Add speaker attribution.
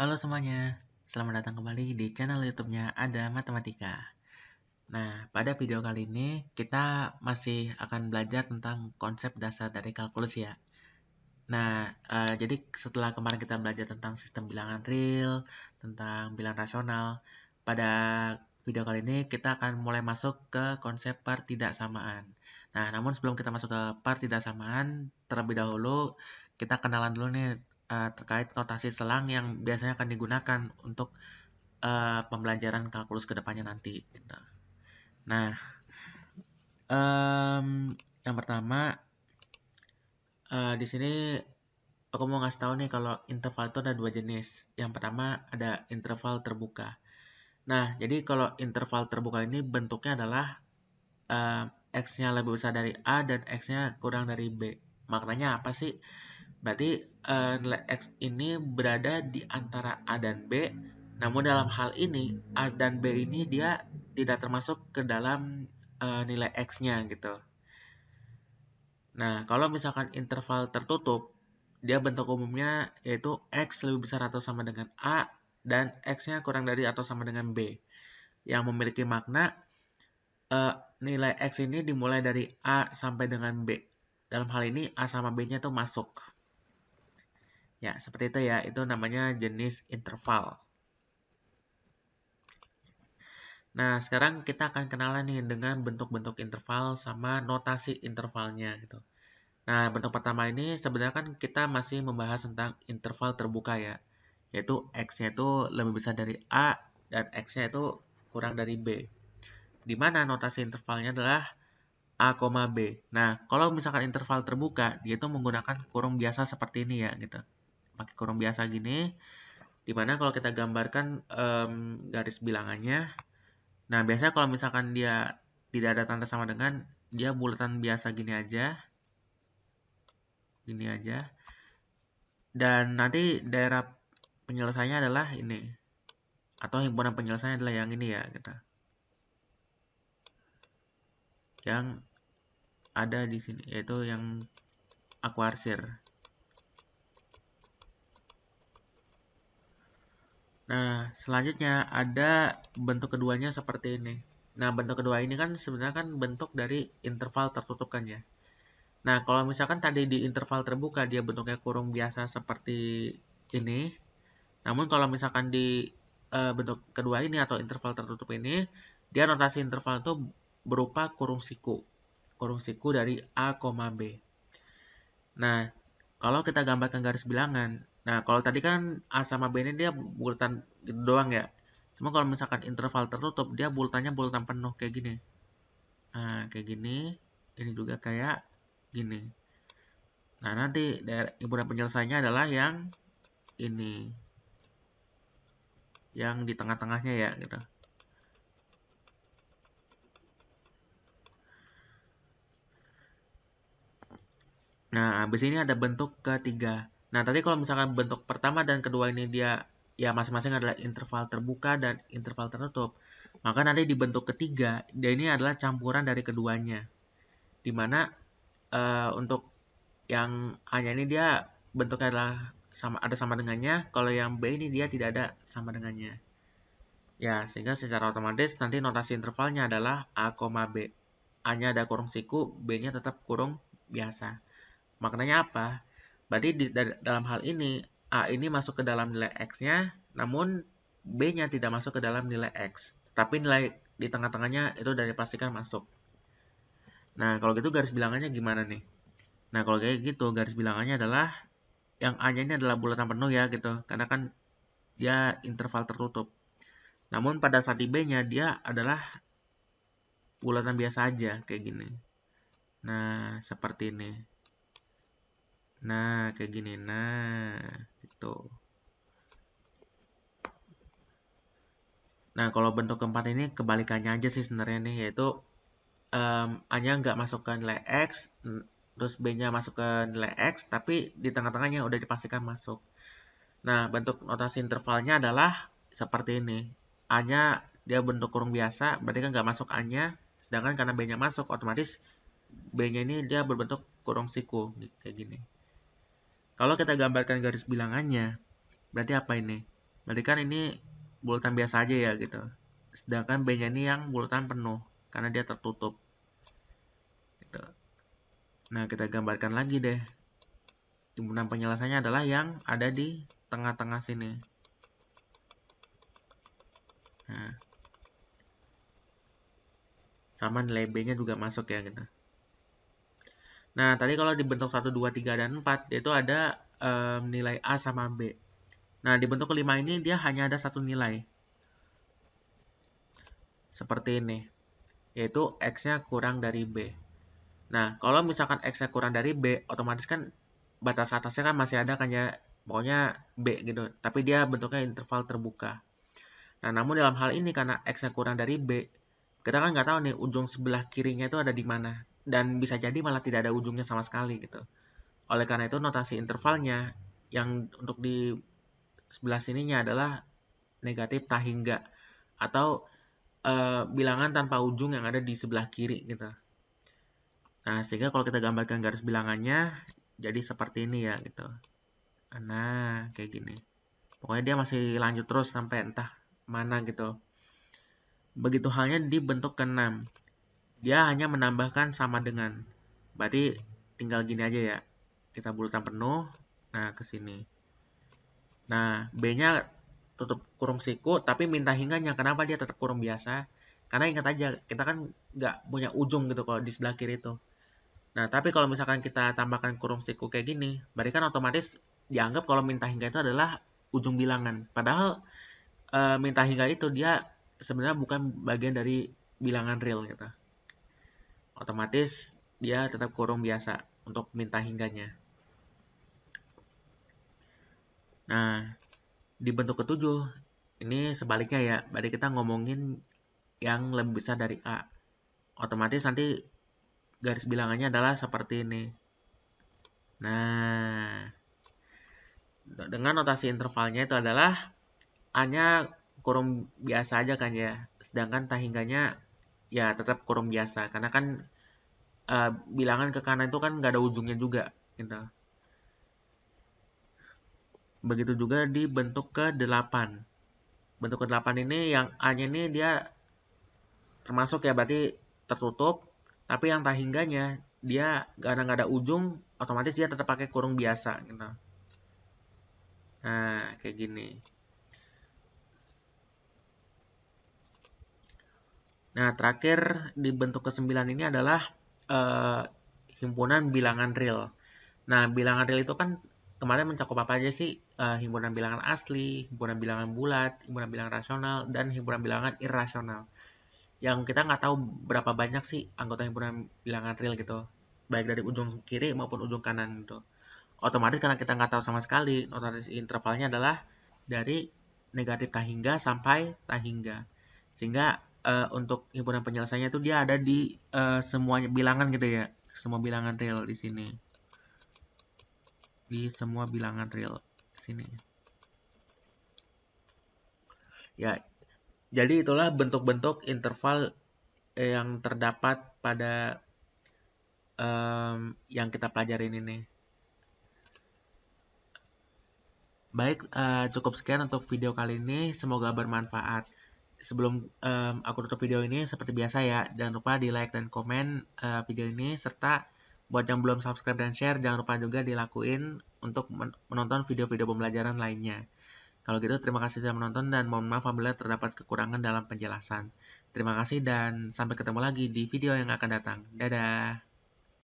Speaker 1: Halo semuanya, selamat datang kembali di channel YouTube-nya Ada Matematika. Nah, pada video kali ini kita masih akan belajar tentang konsep dasar dari kalkulus ya. Nah, jadi setelah kemarin kita belajar tentang sistem bilangan real, tentang bilangan rasional, pada video kali ini kita akan mulai masuk ke konsep partidaksamaan. Nah, namun sebelum kita masuk ke partidaksamaan, terlebih dahulu kita kenalan dulu nih terkait notasi selang yang biasanya akan digunakan untuk pembelajaran kalkulus kedepannya nanti. Gitu. Nah, yang pertama di sini aku mau ngasih tahu nih kalau interval itu ada dua jenis. Yang pertama ada interval terbuka. Nah, jadi kalau interval terbuka ini bentuknya adalah X-nya lebih besar dari A dan X-nya kurang dari B. Maknanya apa sih? Berarti nilai X ini berada di antara A dan B. Namun dalam hal ini, A dan B ini dia tidak termasuk ke dalam nilai X-nya gitu. Nah, kalau misalkan interval tertutup, dia bentuk umumnya yaitu X lebih besar atau sama dengan A dan X-nya kurang dari atau sama dengan B. Yang memiliki makna nilai X ini dimulai dari A sampai dengan B. Dalam hal ini A sama B-nya itu masuk. Ya, seperti itu ya. Itu namanya jenis interval. Nah, sekarang kita akan kenalan nih dengan bentuk-bentuk interval sama notasi intervalnya gitu. Nah, bentuk pertama ini sebenarnya kan kita masih membahas tentang interval terbuka ya. Yaitu X-nya itu lebih besar dari A dan X-nya itu kurang dari B. Di mana notasi intervalnya adalah A, B. Nah, kalau misalkan interval terbuka, dia itu menggunakan kurung biasa seperti ini ya gitu. Pakai kurung biasa gini, dimana kalau kita gambarkan garis bilangannya, nah biasanya kalau misalkan dia tidak ada tanda sama dengan, dia bulatan biasa gini aja, dan nanti daerah penyelesaiannya adalah ini, atau himpunan penyelesaiannya adalah yang ini ya gitu, yang ada di sini, yaitu yang aku arsir. Nah, selanjutnya ada bentuk keduanya seperti ini. Nah, bentuk kedua ini kan sebenarnya kan bentuk dari interval tertutup kan ya. Nah, kalau misalkan tadi di interval terbuka dia bentuknya kurung biasa seperti ini. Namun kalau misalkan di bentuk kedua ini atau interval tertutup ini, dia notasi interval itu berupa kurung siku. Kurung siku dari A, B. Nah, kalau kita gambarkan garis bilangan, nah kalau tadi kan A sama B ini dia bulatan gitu doang ya. Cuma kalau misalkan interval tertutup, dia bulatannya bulatan penuh kayak gini. Nah, kayak gini. Ini juga kayak gini. Nah, nanti himpunan penyelesaiannya adalah yang ini. Yang di tengah-tengahnya ya gitu. Nah, habis ini ada bentuk ketiga. Nah, tadi kalau misalkan bentuk pertama dan kedua ini dia ya masing-masing adalah interval terbuka dan interval tertutup. Maka nanti di bentuk ketiga, dia ini adalah campuran dari keduanya. Dimana untuk yang A-nya ini dia bentuknya adalah sama dengannya, kalau yang B ini dia tidak ada sama dengannya. Ya, sehingga secara otomatis nanti notasi intervalnya adalah A, B. A-nya ada kurung siku, B-nya tetap kurung biasa. Maknanya apa? Berarti dalam hal ini, A ini masuk ke dalam nilai X-nya, namun B-nya tidak masuk ke dalam nilai X. Tapi nilai di tengah-tengahnya itu udah dipastikan masuk. Nah, kalau gitu garis bilangannya gimana nih? Nah, kalau kayak gitu, garis bilangannya adalah yang A-nya ini adalah bulatan penuh ya gitu. Karena kan dia interval tertutup. Namun pada saat di B-nya dia adalah bulatan biasa aja kayak gini. Nah, seperti ini. Nah, kayak gini. Nah, gitu. Nah, kalau bentuk keempat ini kebalikannya aja sih sebenarnya nih, yaitu A-nya nggak masuk ke nilai X, terus B-nya masuk ke nilai X, tapi di tengah-tengahnya udah dipastikan masuk. Nah, bentuk notasi intervalnya adalah seperti ini. A-nya dia bentuk kurung biasa, berarti kan nggak masuk A-nya, sedangkan karena B-nya masuk, otomatis B-nya ini dia berbentuk kurung siku, kayak gini. Kalau kita gambarkan garis bilangannya, berarti apa ini? Berarti kan ini bulatan biasa aja ya gitu. Sedangkan B-nya ini yang bulatan penuh karena dia tertutup. Gitu. Nah, kita gambarkan lagi deh. Himpunan penyelesaiannya adalah yang ada di tengah-tengah sini. Nah, sama nilai B-nya juga masuk ya gitu. Nah, tadi kalau dibentuk 1, 2, 3, dan 4, itu ada nilai A sama B. Nah, di bentuk kelima ini dia hanya ada satu nilai. Seperti ini. Yaitu X-nya kurang dari B. Nah, kalau misalkan X-nya kurang dari B, otomatis kan batas atasnya kan masih ada kan ya. Pokoknya B gitu. Tapi dia bentuknya interval terbuka. Nah, namun dalam hal ini karena X-nya kurang dari B, kita kan nggak tahu nih ujung sebelah kirinya itu ada di mana. Dan bisa jadi malah tidak ada ujungnya sama sekali gitu. Oleh karena itu notasi intervalnya yang untuk di sebelah sininya adalah negatif tak hingga atau bilangan tanpa ujung yang ada di sebelah kiri gitu. Nah, sehingga kalau kita gambarkan garis bilangannya jadi seperti ini ya gitu. Nah, kayak gini. Pokoknya dia masih lanjut terus sampai entah mana gitu. Begitu halnya di bentuk ke-6. Dia hanya menambahkan sama dengan. Berarti tinggal gini aja ya. Kita bulatan penuh. Nah, ke sini. Nah, B-nya tutup kurung siku, tapi minta hingganya. Kenapa dia tetap kurung biasa? Karena ingat aja, kita kan nggak punya ujung gitu kalau di sebelah kiri itu. Nah, tapi kalau misalkan kita tambahkan kurung siku kayak gini, berarti kan otomatis dianggap kalau minta hingga itu adalah ujung bilangan. Padahal minta hingga itu dia sebenarnya bukan bagian dari bilangan real gitu. Otomatis dia tetap kurung biasa untuk minta hingganya. Nah, di bentuk ketujuh, ini sebaliknya ya. Berarti kita ngomongin yang lebih besar dari A. Otomatis nanti garis bilangannya adalah seperti ini. Nah, dengan notasi intervalnya itu adalah A-nya kurung biasa aja kan ya. Sedangkan tahingganya ya tetap kurung biasa. Karena kan bilangan ke kanan itu kan nggak ada ujungnya juga. Gitu. Begitu juga di bentuk ke-8. Bentuk ke-8 ini yang A-nya ini dia termasuk ya berarti tertutup. Tapi yang tahingganya dia karena nggak ada ujung, otomatis dia tetap pakai kurung biasa. Gitu. Nah, kayak gini. Nah, terakhir di bentuk ke-9 ini adalah himpunan bilangan real. Nah, bilangan real itu kan kemarin mencakup apa aja sih? Himpunan bilangan asli, himpunan bilangan bulat, himpunan bilangan rasional, dan himpunan bilangan irrasional. Yang kita nggak tahu berapa banyak sih anggota himpunan bilangan real gitu. Baik dari ujung kiri maupun ujung kanan gitu. Otomatis karena kita nggak tahu sama sekali, notasi intervalnya adalah dari negatif tak hingga sampai tak hingga. Sehingga untuk himpunan penyelesaiannya itu dia ada di semua bilangan gitu ya. Semua bilangan real di sini. Di semua bilangan real sini. Ya, jadi itulah bentuk-bentuk interval yang terdapat pada yang kita pelajarin ini. Baik, cukup sekian untuk video kali ini. Semoga bermanfaat. Sebelum aku tutup video ini, seperti biasa ya, jangan lupa di like dan komen video ini, serta buat yang belum subscribe dan share, jangan lupa juga dilakuin untuk menonton video-video pembelajaran lainnya. Kalau gitu, terima kasih sudah menonton dan mohon maaf apabila terdapat kekurangan dalam penjelasan. Terima kasih dan sampai ketemu lagi di video yang akan datang. Dadah!